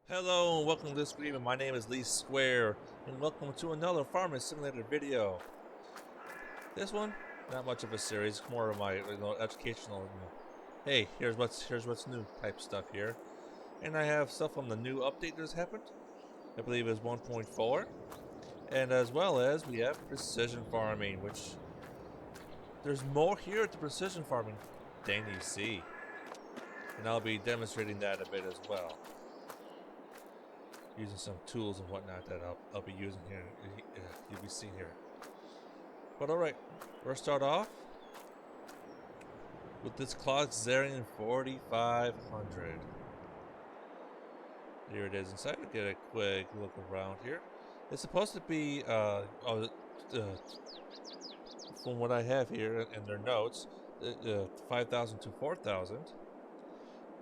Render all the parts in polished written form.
Hello and welcome to this stream. My name is LeastSquare, and welcome to another Farming Simulator video. This one, not much of a series, more of my educational. Hey, here's what's new type stuff here, and I have stuff from the new update that's happened. I believe is 1.4, and as well as we have precision farming, which there's more here at the precision farming than you see, and I'll be demonstrating that a bit as well, using some tools and whatnot that I'll be using here. You'll be seeing here. But alright, we'll start off with this clock Zarian 4500. Here it is inside. We'll get a quick look around here. It's supposed to be, from what I have here in their notes, 5,000 to 4,000.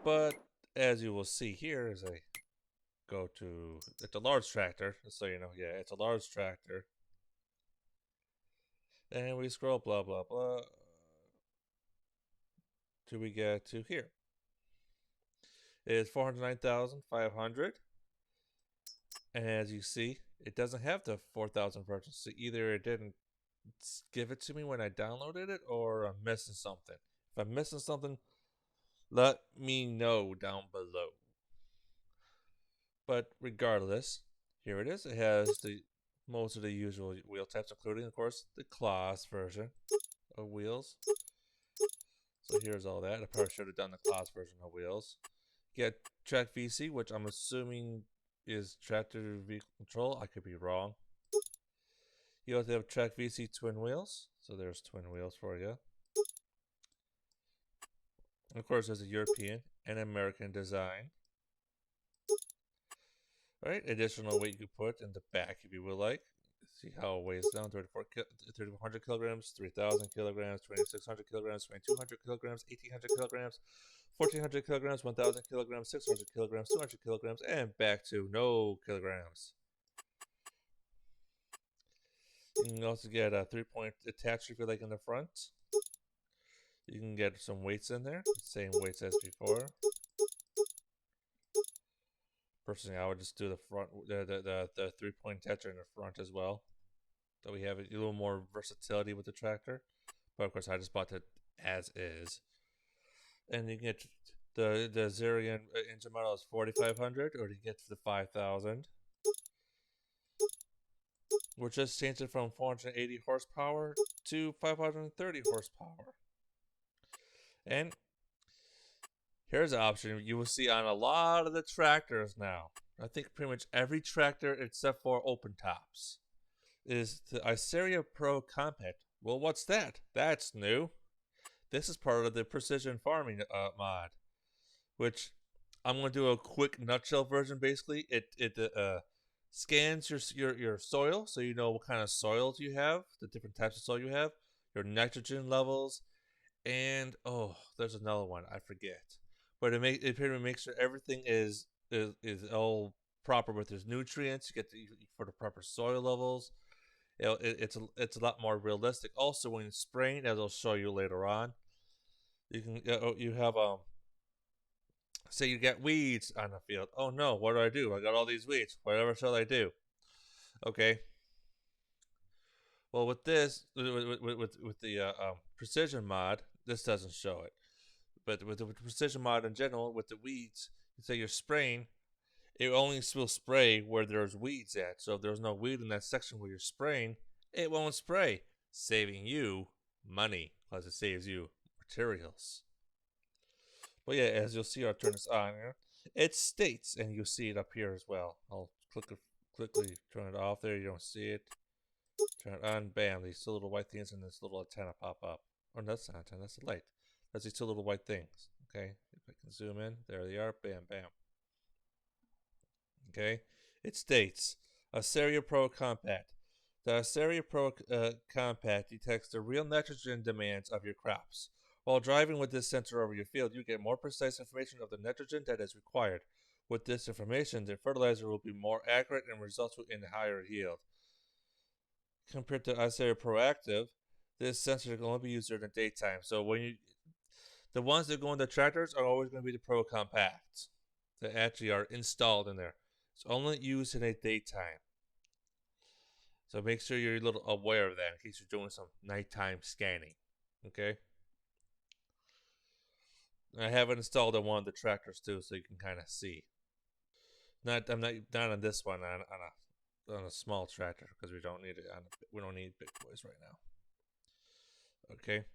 But as you will see here, as I go to, it's a large tractor, so you know, yeah, it's a large tractor. And we scroll, blah, blah, blah, till we get to here. It's 409,500. And as you see, it doesn't have the 4,000 version. So either it didn't give it to me when I downloaded it, or I'm missing something. If I'm missing something, let me know down below. But regardless, here it is. It has most of the usual wheel types, including, of course, the class version of wheels. So here's all that. I probably should have done the class version of wheels. Get track VC, which I'm assuming is tractor vehicle control. I could be wrong. You also have track VC twin wheels. So there's twin wheels for you. And of course, there's a European and American design. Right, additional weight you put in the back if you would like. See how it weighs down: 3,400 kilograms, 3,000 kilograms, 2,600 kilograms, 2,200 kilograms, 1,800 kilograms, 1,400 kilograms, 1,000 kilograms, 600 kilograms, 200 kilograms, and back to no kilograms. You can also get a 3-point attach if you like in the front. You can get some weights in there, same weights as before. Personally, I would just do the front, the 3-point attacher in the front as well. So we have a little more versatility with the tractor. But of course, I just bought it as is. And you can get the Zarian engine model is 4,500, or you get the 5,000. We're just changing from 480 horsepower to 530 horsepower. And here's an option you will see on a lot of the tractors now. I think pretty much every tractor except for open tops is the Iceria Pro Compact. Well, what's that? That's new. This is part of the Precision Farming mod, which I'm going to do a quick nutshell version. Basically, it scans your soil, so you know what kind of soils you have, the different types of soil you have, your nitrogen levels, and oh, there's another one I forget. But it pretty much makes sure everything is all proper with its nutrients. You get for the proper soil levels. You know, it's a lot more realistic. Also, when spraying, as I'll show you later on, you can you have say you get weeds on the field. Oh no, what do? I got all these weeds. Whatever shall I do? Okay. Well, with this, with the precision mod, this doesn't show it. But with the precision mod in general, with the weeds, you say you're spraying, it only will spray where there's weeds at. So if there's no weed in that section where you're spraying, it won't spray, saving you money, plus it saves you materials. But yeah, as you'll see, I'll turn this on here. It states, and you'll see it up here as well. I'll quickly turn it off there. You don't see it. Turn it on. Bam! These two little white things and this little antenna pop up. Oh, that's not antenna. That's the light. That's these two little white things. Okay, if I can zoom in, there they are. Bam, bam. Okay, it states Iceria Pro Compact. The Iceria Pro Compact detects the real nitrogen demands of your crops. While driving with this sensor over your field, you get more precise information of the nitrogen that is required. With this information, the fertilizer will be more accurate and results in higher yield. Compared to Iceria Proactive, this sensor can only be used during the daytime. So when the ones that go in the tractors are always going to be the Pro Compact. that actually are installed in there. It's only used in the daytime. So make sure you're a little aware of that in case you're doing some nighttime scanning. Okay? I have it installed on one of the tractors too, so you can kind of see. I'm not on this one on a small tractor because we don't need it we don't need big boys right now. Okay,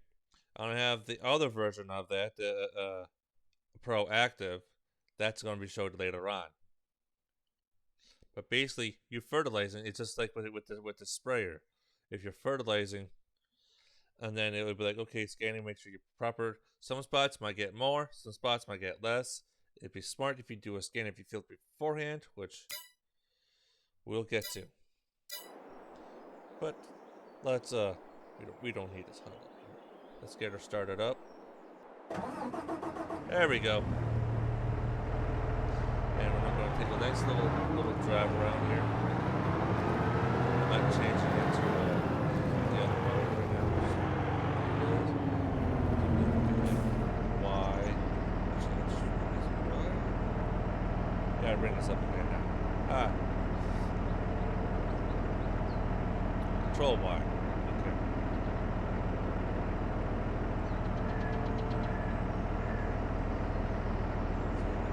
I have the other version of that, the proactive. That's going to be showed later on. But basically, you're fertilizing. It's just like with the sprayer. If you're fertilizing, and then it would be like, okay, scanning, make sure you're proper. Some spots might get more, some spots might get less. It'd be smart if you do a scan if you feel it beforehand, which we'll get to. But let's we don't need this huddle here. Let's get her started up. There we go. And we're going to take a nice little drive around here. I'm not changing it to the other mode right now. Y. Change Y. Gotta bring this up again now. Control Y. Okay.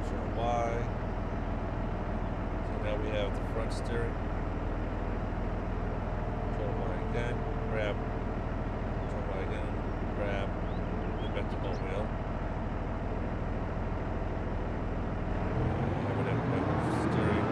Control Y. So now we have the front steering. Control Y again. Grab. Control Y again. Grab. Then back to home wheel. Steering.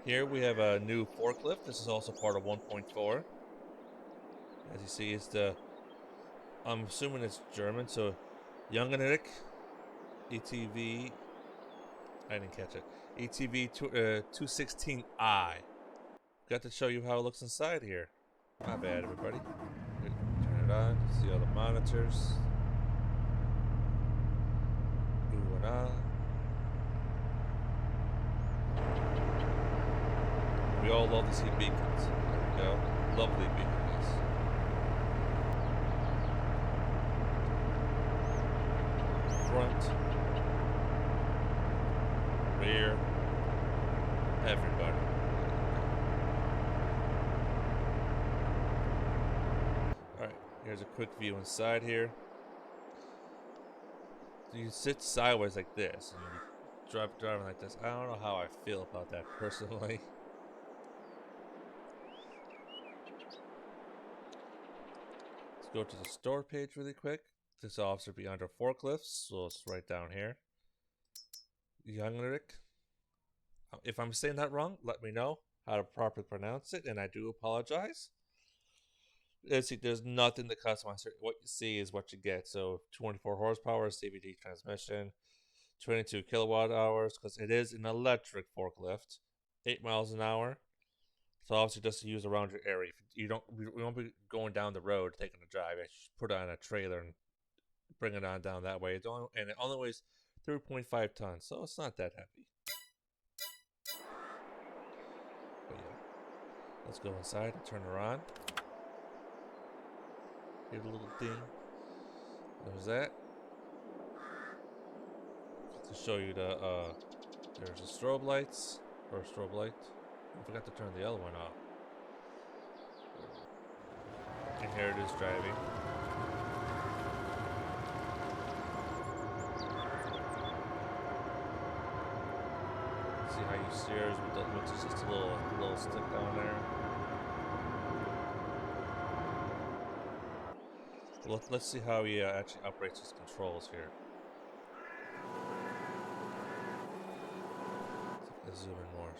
Here we have a new forklift. This is also part of 1.4. As you see, it's I'm assuming it's German, so Jungenrick ETV. I didn't catch it. ETV 216i. Got to show you how it looks inside here. My bad, everybody. Turn it on. See all the monitors. Ooh and ah. We all love to see beacons. There we go. Lovely beacons. Front. Rear. Everybody. Alright, here's a quick view inside here. So you sit sideways like this and you driving like this. I don't know how I feel about that personally. Go to the store page really quick. This officer be under forklifts, so it's right down here. Jungenrick. If I'm saying that wrong, let me know how to properly pronounce it, and I do apologize. There's nothing to customize. What you see is what you get. So 24 horsepower CVT transmission, 22 kilowatt hours, because it is an electric forklift, 8 miles an hour. So obviously just to use around your area. We won't be going down the road taking a drive. I just put it on a trailer and bring it on down that way. It only weighs 3.5 tons, so it's not that heavy. But yeah, let's go inside and turn her on. Hear the little ding. There's that. To show you there's the strobe lights or a strobe light. I forgot to turn the other one off. And here it is driving. See how you steers with just a little stick down there. Let's see how he actually operates his controls here. Let's zoom in more.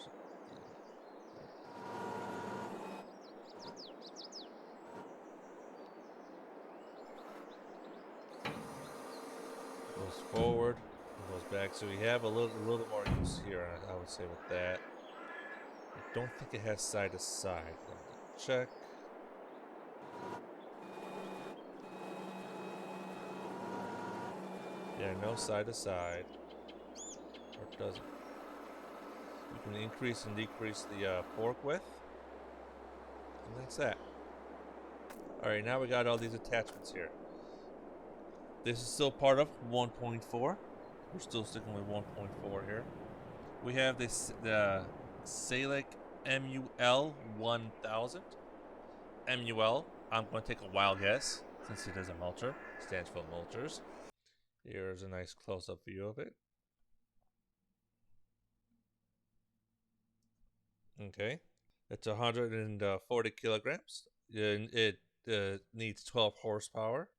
Goes forward, goes back. So we have a little bit more use here, I would say, with that. I don't think it has side to side. Check. Yeah, no side to side. Or does it? You can increase and decrease the fork width. And that's that. Alright, now we got all these attachments here. This is still part of 1.4. We're still sticking with 1.4 here. We have the Salic MUL 1000. MUL, I'm going to take a wild guess since it is a mulcher. Stands for mulchers. Here's a nice close-up view of it. Okay, it's 140 kilograms. It needs 12 horsepower,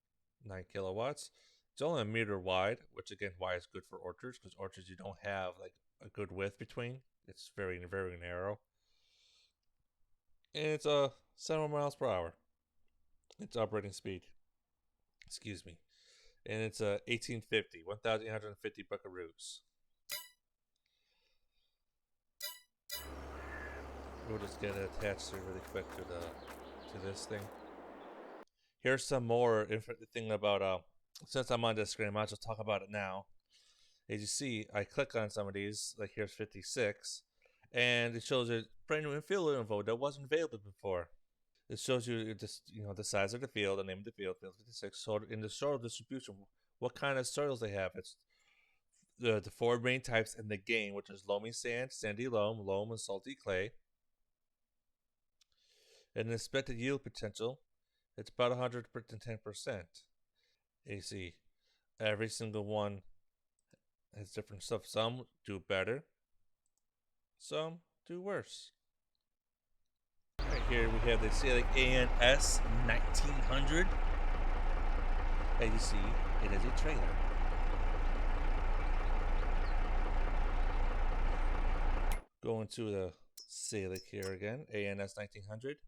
9 kilowatts. It's only a meter wide, which again, why is good for orchards, because orchards you don't have like a good width between. It's very, very narrow. And it's 7 miles per hour. It's operating speed. Excuse me. And it's 1850, 1,850 buckaroos. We'll just get it attached here really quick to this thing. Here's some more thing about since I'm on this screen, I might just talk about it now. As you see, I click on some of these, like here's 56, and it shows a brand new infield info that wasn't available before. It shows you just the size of the field, the name of the field 56. So in the soil distribution, what kind of soils they have. It's the 4 main types in the game, which is loamy sand, sandy loam, and salty clay. And the expected yield potential, it's about 110%. You see, every single one has different stuff. Some do better, some do worse. Right here we have the Salic ANS 1900. As you see, it is a trailer. Going to the Salic here again, ANS 1900.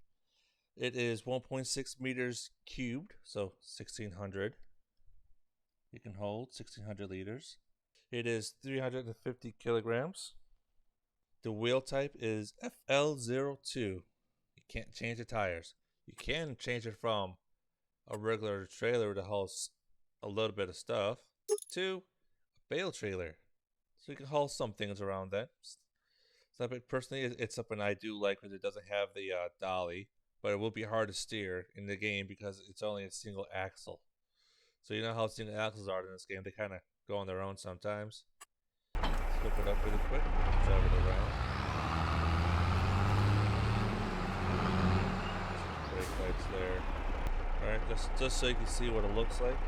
It is 1.6 meters cubed, so 1600. You can hold 1600 liters. It is 350 kilograms. The wheel type is FL02. You can't change the tires. You can change it from a regular trailer that holds a little bit of stuff to a bale trailer. So you can haul some things around that. So personally, it's something I do like because it doesn't have the dolly, but it will be hard to steer in the game because it's only a single axle. So you know how single axles are in this game, they kind of go on their own sometimes. Flip it up really quick, drive it around. Brake lights there. Alright, just so you can see what it looks like.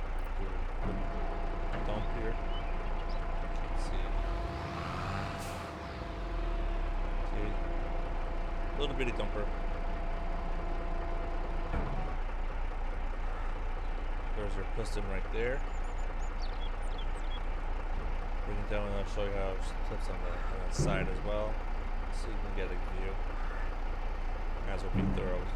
Dump here. Can't see it. See? A little bitty dumper. There's your piston right there. Bring it down and I'll show you how it clips on the side as well, so you can get a view. As will be thorough.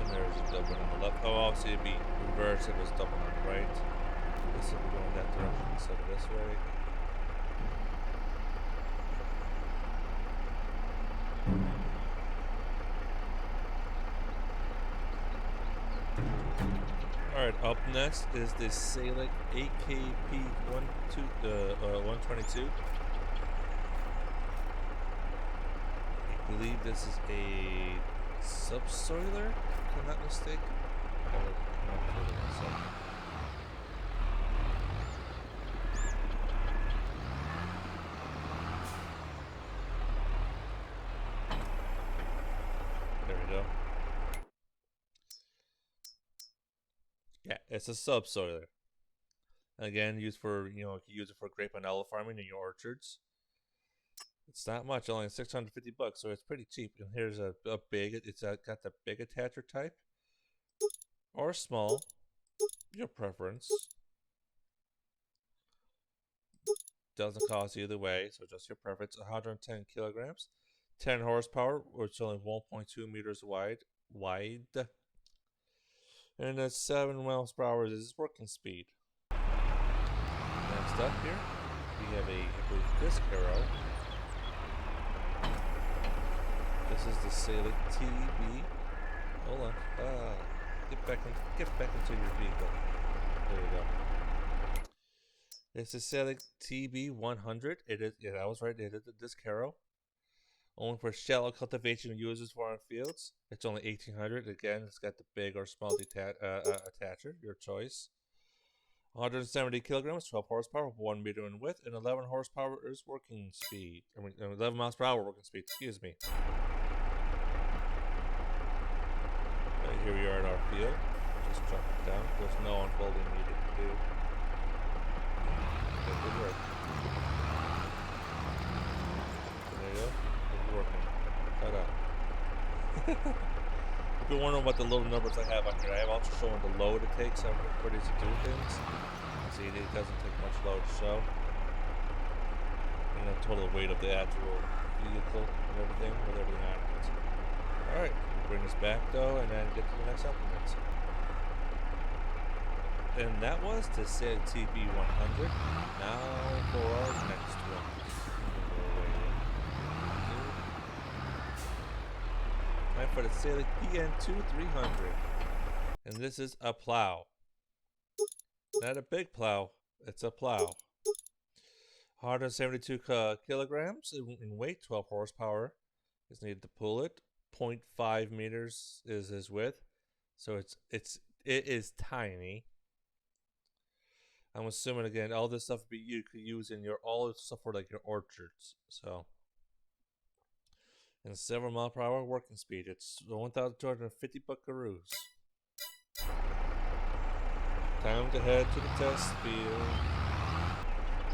And there's a double on the left. Oh, obviously it'd be reversed if it was double on the right. This will be going that direction instead of this way. Alright, up next is the Salic AKP 122. I believe this is a subsoiler, if I'm not mistaken. There we go. Yeah, it's a subsoiler. Again, used for, you can use it for grape and olive farming in your orchards. It's not much, only 650 bucks, so it's pretty cheap. And here's a big, it's got the big attacher type. Or small, your preference. Doesn't cost either way, so just your preference. 110 kilograms, 10 horsepower, which is only 1.2 meters wide. And that's 7 miles per hour is its working speed. Next up here, we have a disc arrow. This is the Salic TB. Hold on. Get back into your vehicle. There you go. It's a Selig TB100. It is. Yeah, I was right. It is a Discaro. Only for shallow cultivation users for on fields. It's only 1800. Again, it's got the big or small attacher, your choice. 170 kilograms, 12 horsepower, 1 meter in width, and 11 horsepower is working speed. 11 miles per hour working speed. Excuse me. Here we are at our field. Just drop it down. There's no unfolding needed to do. Good work. There you go. It's working. Ta-da. If you're wondering what the little numbers I have on here, I have also shown the load it takes for these to do things. See, it doesn't take much load to show. And the total weight of the actual vehicle and everything with everything on it. Alright, we'll bring this back though and then get to the next supplements. And that was the Selig TB100. Now for our next one. Time for the Selig PN2300. And this is a plow. Not a big plow, it's a plow. 172 kilograms in weight, 12 horsepower is needed to pull it. 0.5 meters is his width, so it is tiny. I'm assuming again all this stuff you could use in all this stuff for like your orchards. So, and 7 mile per hour working speed. It's 1,250 buckaroos. Time to head to the test field.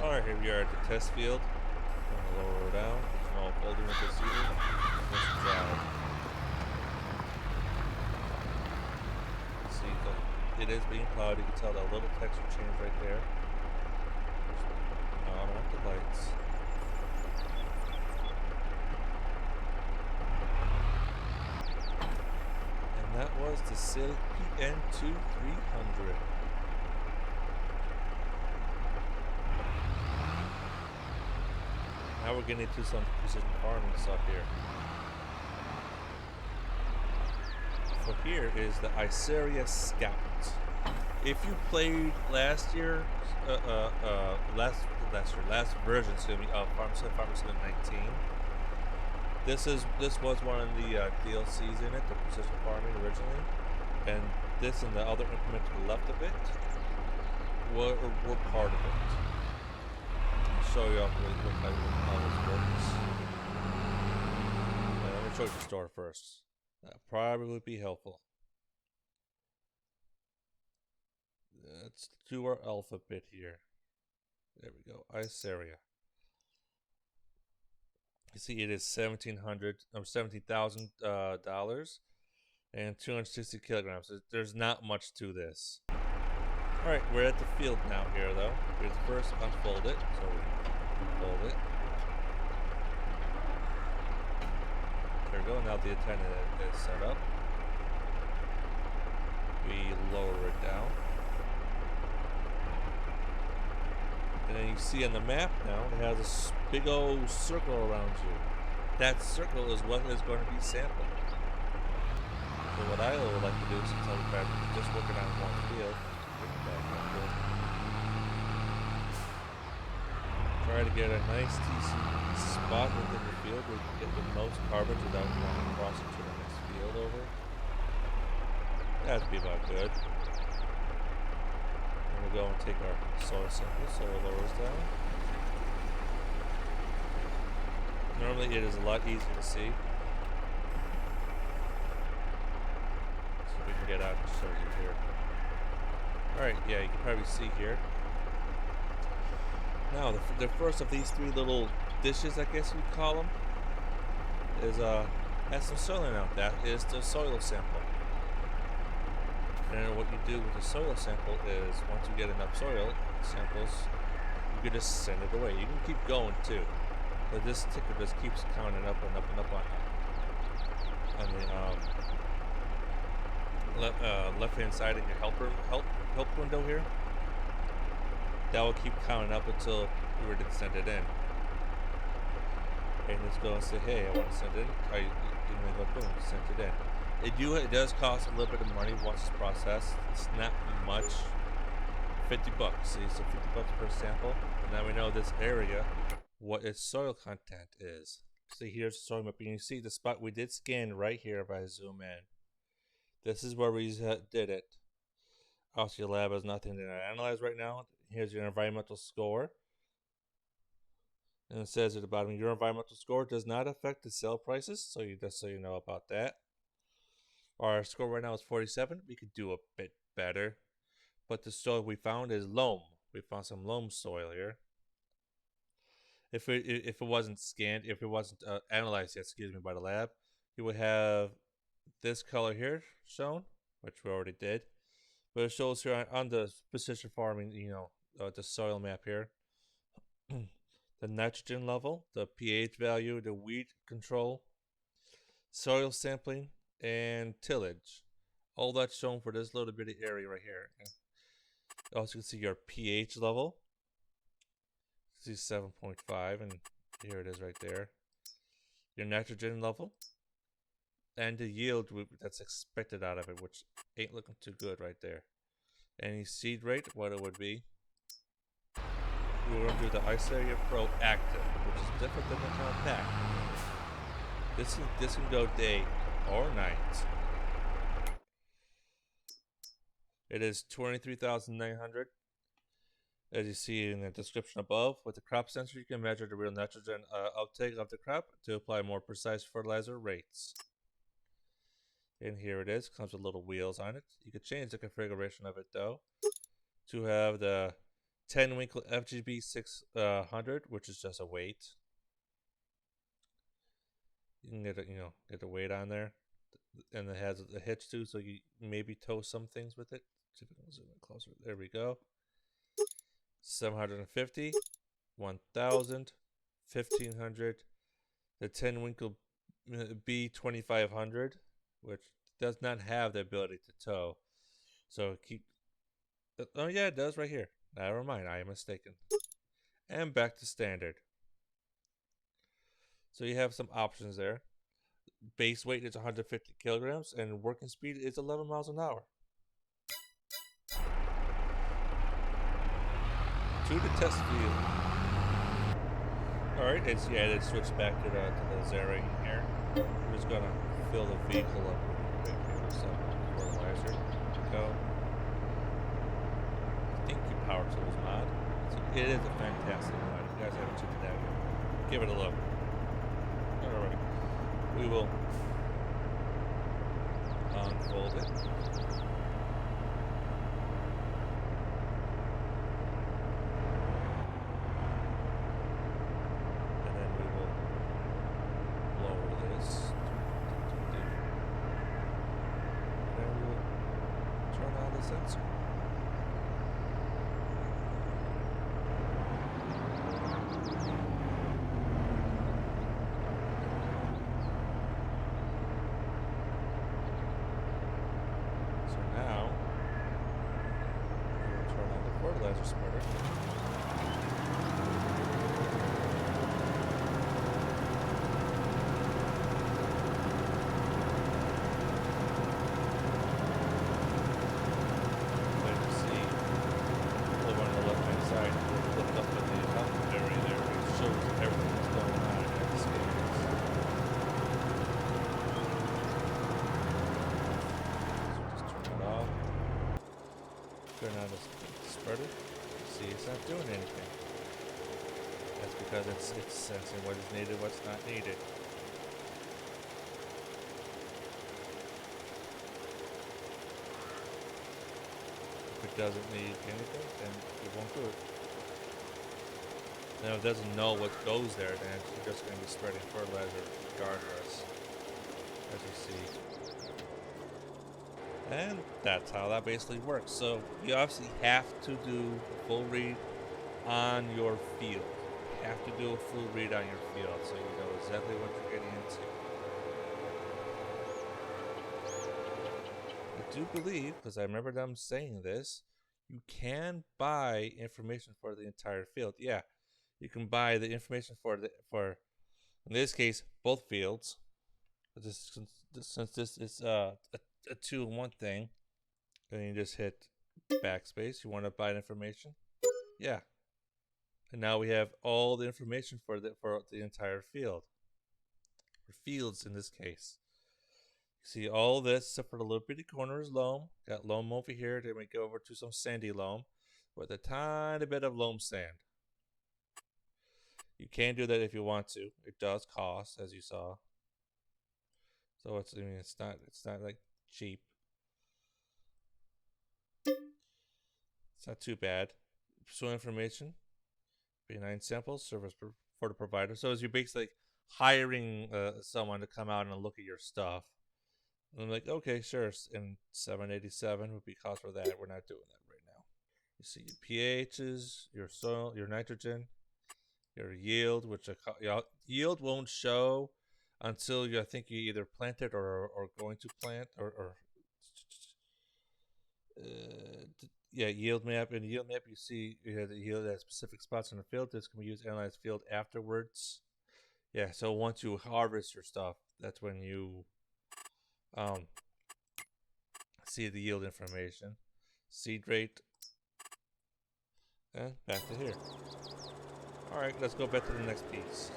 Alright, here we are at the test field. I'm gonna lower her down. Small folding with this either. Let's drive. See, it is being plowed. You can tell that little texture change right there. No, I don't want the lights. And that was the Selig PN2300. Now we're getting into some precision farming stuff here. So here is the Iseria Scout. If you played last version, excuse me, of Farm Sim 19, this was one of the DLCs in it, the precision farming originally, and this and the other implement to the left of it were part of it. Show you off how this works. Let me show you the store first. That probably would be helpful. Let's do our alphabet here. There we go. Iseria. You see, it is $17,000 and 260 kilograms. There's not much to this. All right, we're at the field now here, though. We first unfold it, so we fold it. There we go. Now the antenna is set up. We lower it down. And then you see on the map now, it has this big old circle around you. That circle is what is going to be sampled. So what I would like to do, since I'm just working on one field, try to get a nice TC spot within the field where you can get the most coverage without going across into the next field over. That'd be about good. We'll go and take our soil sample, so it lowers down. Normally it is a lot easier to see. So we can get out and show you here. Alright, yeah, you can probably see here. Now, the first of these three little dishes, I guess you'd call them, is has some soil in it. That is the soil sample. And what you do with the soil sample is, once you get enough soil samples, you can just send it away. You can keep going too, but this ticker just keeps counting up and up and up on the left-hand side in your help window here. That will keep counting up until you were to send it in. And it's going to say, hey, I want to send it in. You go boom, send it in. It does cost a little bit of money once it's processed. It's not much. $50. See, so $50 per sample. And now we know this area, what its soil content is. See, here's the soil map. And you see the spot we did scan right here if I zoom in. This is where we did it. Also, your lab has nothing to analyze right now. Here's your environmental score. And it says at the bottom, your environmental score does not affect the sale prices. So just so you know about that. Our score right now is 47. We could do a bit better. But the soil we found is loam. We found some loam soil here. If it wasn't scanned, if it wasn't analyzed yet, excuse me, by the lab, you would have this color here shown, which we already did. But it shows here on the precision farming, the soil map here, the nitrogen level, the pH value, the weed control, soil sampling, and tillage. All that's shown for this little bitty area right here. Also, you can see your pH level. You see 7.5, and here it is right there. Your nitrogen level, and the yield that's expected out of it, which ain't looking too good right there. Any seed rate, what it would be. We're going to do the Iceria Pro Active, which is different than the Compact. This can go day or night. It is 23,900. As you see in the description above, with the crop sensor, you can measure the real nitrogen uptake of the crop to apply more precise fertilizer rates. And here it is. Comes with little wheels on it. You could change the configuration of it though to have the 10 Winkle FGB 600, which is just a weight. You can get a weight on there, and it has a hitch too, so you maybe tow some things with it. See if we can zoom in closer. There we go. 750, 1000, 1500, the 10 Winkle B2500, which does not have the ability to tow. So oh yeah, it does right here. Never mind, I am mistaken. And back to standard. So you have some options there. Base weight is 150 kilograms and working speed is 11 miles an hour. To the test field. Alright, let's switch back to the Zera in here. We're just gonna fill the vehicle up with some fertilizer. Go. Thank you, Power Tools mod. It is a fantastic mod. If you guys haven't checked it out yet, give it a look. Alright. We will unfold it. Sensor. So now we'll turn on the fertilizer spreader. Turn on the spreader. See, it's not doing anything. That's because it's sensing what is needed, what's not needed. If it doesn't need anything, then it won't do it. Now, if it doesn't know what goes there, then it's just going to be spreading fertilizer regardless, as you see. And that's how that basically works. So you obviously have to do a full read on your field. You have to do a full read on your field so you know exactly what you're getting into. I do believe, because I remember them saying this, you can buy information for the entire field. Yeah, you can buy the information for in this case, both fields. Since this is a 2-in-1 thing, then you just hit backspace. You want to byte information? Yeah. And now we have all the information for the entire field, or fields in this case. You see all this except for the little bitty corner is loam. Got loam over here. Then we go over to some sandy loam with a tiny bit of loam sand. You can do that if you want to. It does cost, as you saw. So it's not like cheap. It's not too bad. So information, B9 samples, service for the provider. So as you're basically hiring someone to come out and look at your stuff. And I'm like, okay, sure. And 787 would be cost for that. We're not doing that right now. You see your pHs, your soil, your nitrogen, your yield, which yield won't show until I think you either planted or going to plant or yeah, yield map. In yield map, you see you have the yield at specific spots in the field. This can be used to analyze field afterwards. Yeah, so once you harvest your stuff, that's when you see the yield information, seed rate, and back to here. All right, let's go back to the next piece.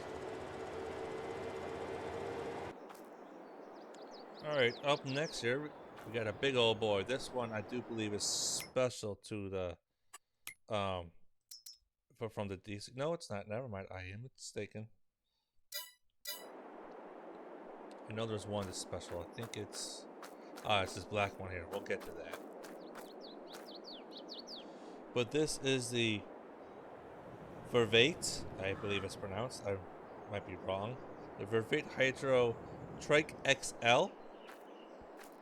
All right, up next here, we got a big old boy. This one I do believe is special to the from the DC. No, it's not. Never mind. I am mistaken. I know there's one that's special. I think it's this black one here. We'll get to that. But this is the Vervate, I believe it's pronounced. I might be wrong. The Vervate Hydro Trike XL.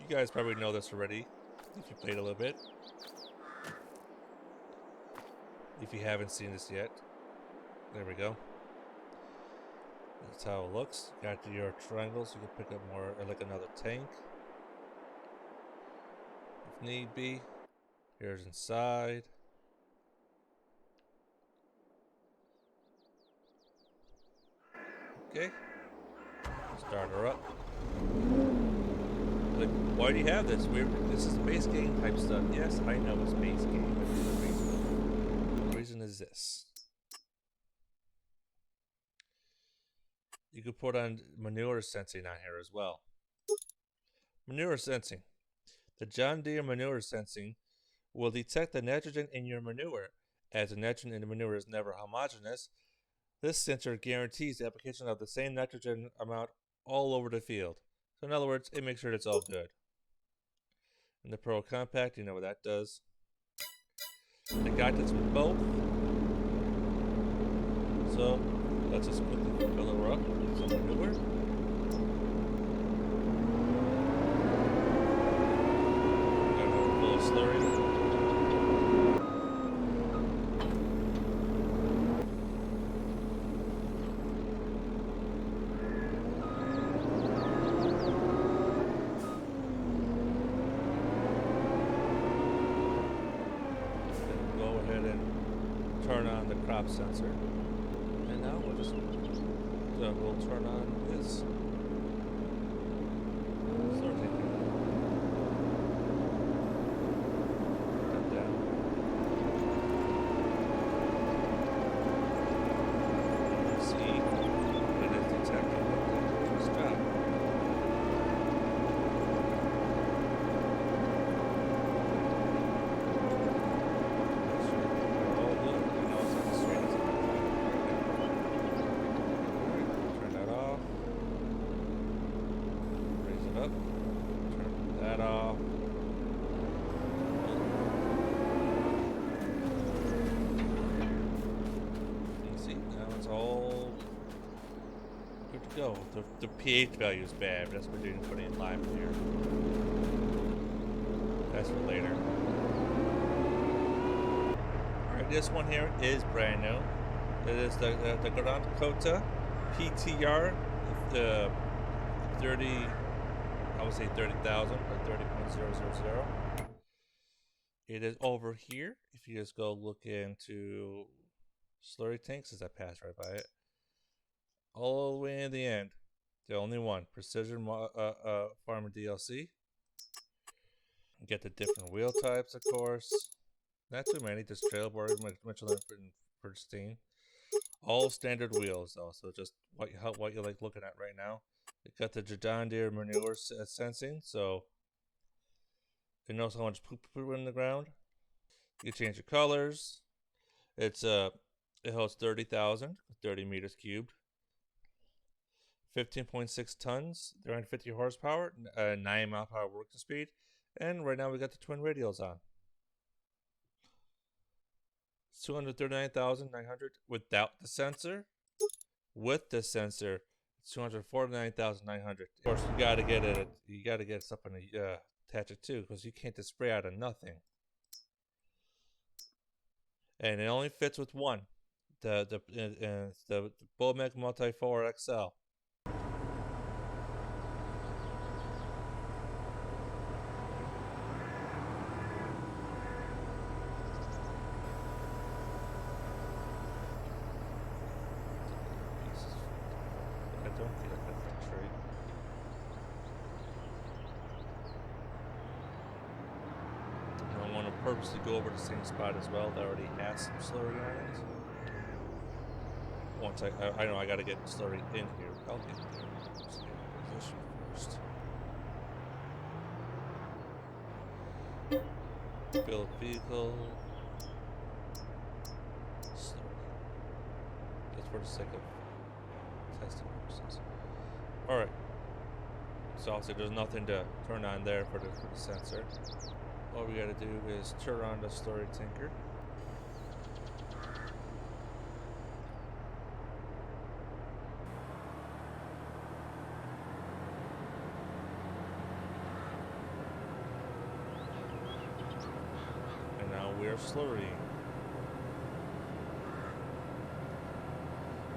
You guys probably know this already if you played a little bit. If you haven't seen this yet. There we go. That's how it looks. Got your triangles. You can pick up more, like another tank, if need be. Here's inside. Okay. Start her up. Like, why do you have this? This is base game type stuff. Yes, I know it's base game, but there's a reason. The reason is this. You could put on manure sensing on here as well. Manure sensing. The John Deere manure sensing will detect the nitrogen in your manure. As the nitrogen in the manure is never homogeneous, this sensor guarantees the application of the same nitrogen amount all over the field. So in other words, it makes sure it's all good. And the Pro Compact, you know what that does. They got this with both. So let's just quickly fill her up with some manure. Got a little slurry. Turn on the crop sensor, and now we'll just we'll turn on this. Start taking that down. See when it's detecting the stop. Go. The pH value is bad, but that's what we're doing putting it live here. That's for later. Alright, this one here is brand new. It is the Grand Dakota PTR, the 30, I would say 30,000 or 30.000. It is over here. If you just go look into slurry tanks, as I passed right by it. All the way in the end. The only one. Precision Farmer DLC. Get the different wheel types, of course. Not too many, just Trailboard, Michelin, and Pristine. All standard wheels, though, so just what you like looking at right now. It got the John Deere manure sensing, so it knows how much poop in the ground. You can change the colors. It holds 30,000, 30 meters cubed. 15.6 tons, 350 horsepower, 9 mile per hour working speed, and right now we got the twin radials on. 239,900 without the sensor. With the sensor, it's 249,900. Of course, you gotta get it. You gotta get something to attach it to, because you can't just spray out of nothing. And it only fits with one. The Bomec Multi 4 XL. Purposely go over the same spot as well that already has some slurry on it. Once I know I gotta get slurry in here. I'll get there. Let's get position first. Build vehicle. Slurry. Just for the sake of testing purposes. Alright. So obviously there's nothing to turn on there for the sensor. All we gotta do is turn on the slurry tinker. And now we are slurrying.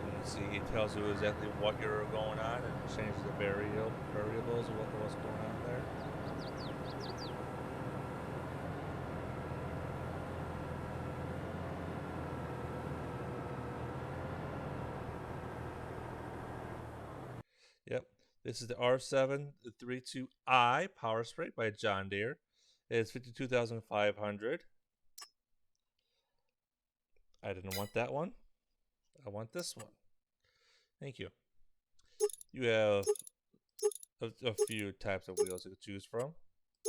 And you see it tells you exactly what you're going on and changes the variables of what's going on there. Yep, this is the R732i Power Spray by John Deere. It's 52,500. I didn't want that one. I want this one. Thank you. You have a few types of wheels you can choose from.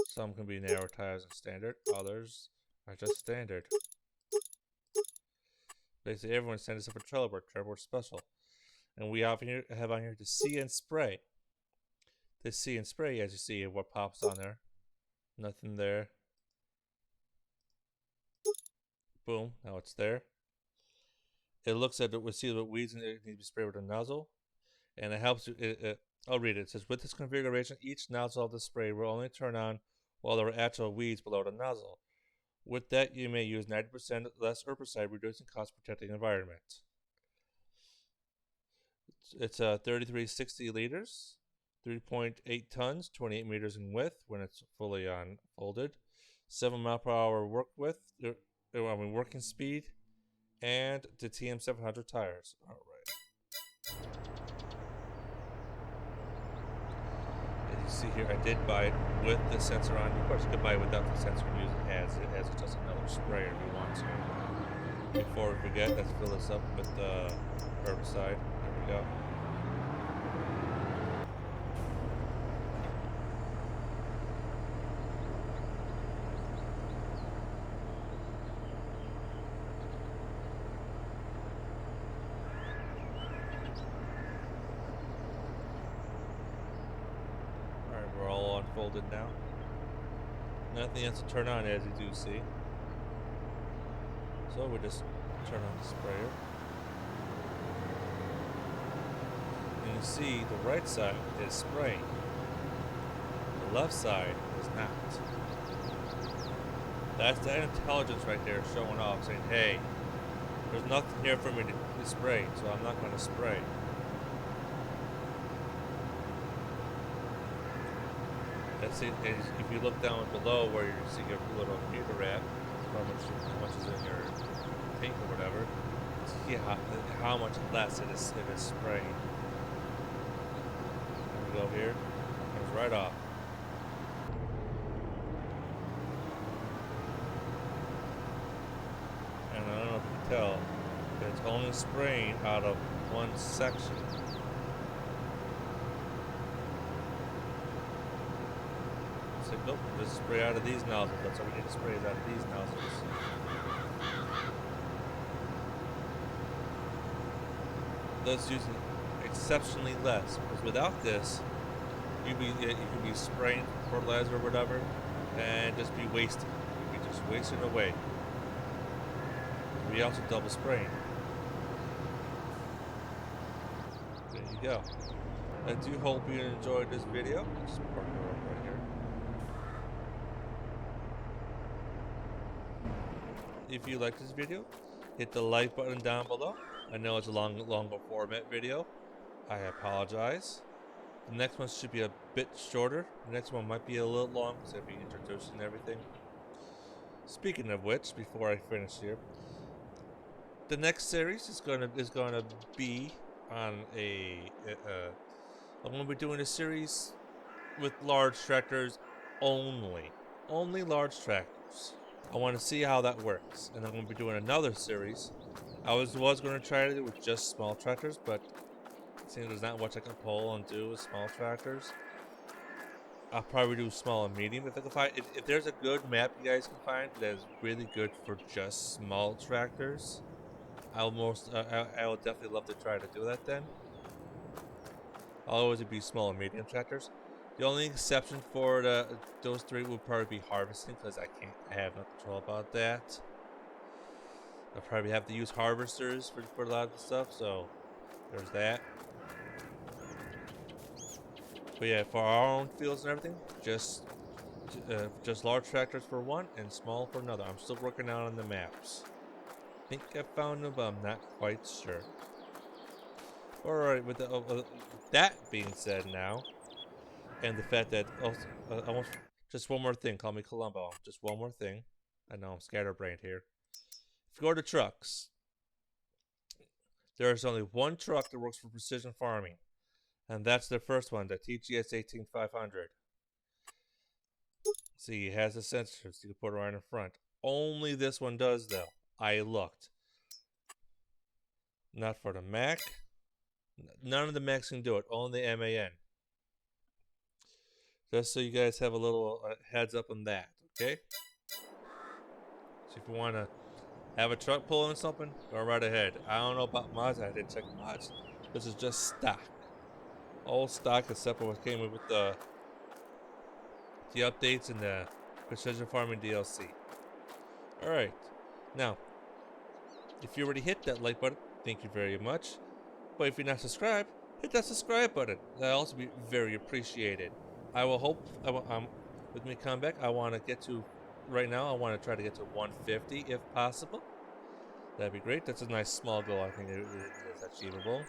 Some can be narrow tires and standard. Others are just standard. Basically, everyone's standard except for Trailboard Special. And we have on here the See and Spray. The See and Spray, as you see, what pops on there. Nothing there. Boom, now it's there. It looks at it, we see the weeds and it needs to be sprayed with a nozzle. And it helps you, I'll read it. It says, with this configuration, each nozzle of the spray will only turn on while there are actual weeds below the nozzle. With that, you may use 90% less herbicide, reducing costs, protecting the environment. It's 3360 liters, 3.8 tons, 28 meters in width when it's fully unfolded, 7 mile per hour working speed, and the TM700 tires. All right. As you see here, I did buy it with the sensor on. Of course, you could buy it without the sensor and use it as just another sprayer if you want to. Before we forget, let's fill this up with herbicide. There we go. Alright, we're all unfolded now. Nothing else to turn on, as you do see. So we just turn on the sprayer. And you see the right side is spraying. The left side is not. That's that intelligence right there showing off, saying, hey, there's nothing here for me to spray, so I'm not going to spray. That's it. If you look down below where you see your little meter wrap, how much is in your tank or whatever, see how much less it is spraying. go here. Comes right off. And I don't know if you can tell, but it's only spraying out of one section. So nope, just spray out of these nozzles. That's all we need to spray is out of these nozzles. Thus using exceptionally less, because without this, you could be spraying fertilizer or whatever, and just be wasting. You'd be just wasting away. We also double spraying. There you go. I do hope you enjoyed this video. Let's park her up right here. If you like this video, hit the like button down below. I know it's a longer format video. I apologize. The next one should be a bit shorter. The next one might be a little long because I'll be introducing everything. Speaking of which, before I finish here, the next series is gonna be on I'm gonna be doing a series with large tractors only large tractors. I want to see how that works, and I'm gonna be doing another series. I was gonna try to do with just small tractors, but seeing there's not much I can pull and do with small tractors, I'll probably do small and medium if I can find. If there's a good map you guys can find that is really good for just small tractors, I will definitely love to try to do that then. I'll always be small and medium tractors. The only exception for those three would probably be harvesting, because I have no control about that. I'll probably have to use harvesters for a lot of the stuff, so there's that. But yeah, for our own fields and everything, just large tractors for one and small for another. I'm still working out on the maps. I think I found them, but I'm not quite sure. Alright, with that being said now, and the fact that just one more thing, call me Columbo, just one more thing. I know I'm scatterbrained here. If you go to trucks, there's only one truck that works for precision farming, and that's the first one, the TGS 18500. See, it has the sensors, you can put it right in front. Only this one does, though. I looked. Not for the Mac. None of the Macs can do it, only the MAN. Just so you guys have a little heads up on that, okay? So if you want to have a truck pulling something, go right ahead. I don't know about mods, I didn't check mods. This is just stock. All stock except for what came with the updates and the Precision Farming DLC. Alright, now, if you already hit that like button, thank you very much. But if you're not subscribed, hit that subscribe button. That'll also be very appreciated. I will hope, with me coming back, I want to get to, right now, I want to try to get to 150 if possible. That'd be great. That's a nice small goal. I think it is achievable.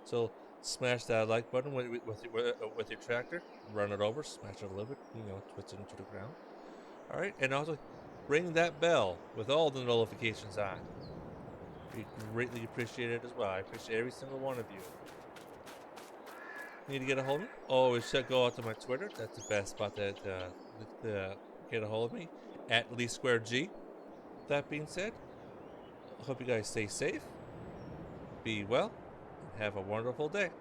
So smash that like button with your tractor. Run it over. Smash it a little bit. Twist it into the ground. All right, and also ring that bell with all the notifications on. We greatly appreciate it as well. I appreciate every single one of you. Need to get a hold of me? Always should go out to my Twitter. That's the best spot to get a hold of me. At LeastSquare. That being said, I hope you guys stay safe, be well, and have a wonderful day.